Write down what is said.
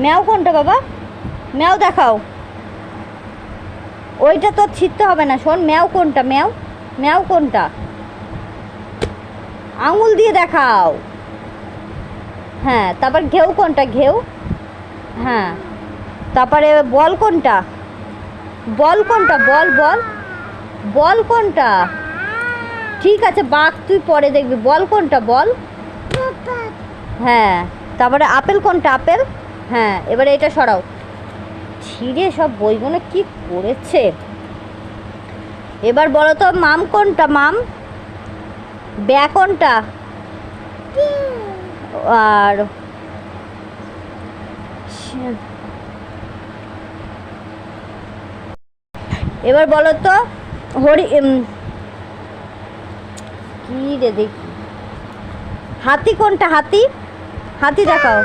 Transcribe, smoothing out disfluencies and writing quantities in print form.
ম্যাও কোনটা বাবা? ম্যাও দেখাও। ওইটা তো ছিঁড়তে হবে না, শোন। ম্যাও কোনটা? ম্যাও, ম্যাও কোনটা? আঙুল দিয়ে দেখাও। হ্যাঁ, তারপর ঘেউ কোনটা? ঘেউ। হ্যাঁ, তারপরে বল কোনটা? বল কোনটা? বল বল বল কোনটা? ঠিক আছে বাঘ তুই পরে দেখবি। বল কোনটা? বল। হ্যাঁ, তারপরে আপেল কোনটা? আপেল। হ্যাঁ, এবারে এটা সরাও। ছিঁড়ে সব বইগুলো কি করেছে। এবার বলো তো মাম কোনটা? মাম। ব্যা কোনটা? আর এবার বলো তো কি রে দেখি, হাতি কোনটা? হাতি। হাতি দেখাও।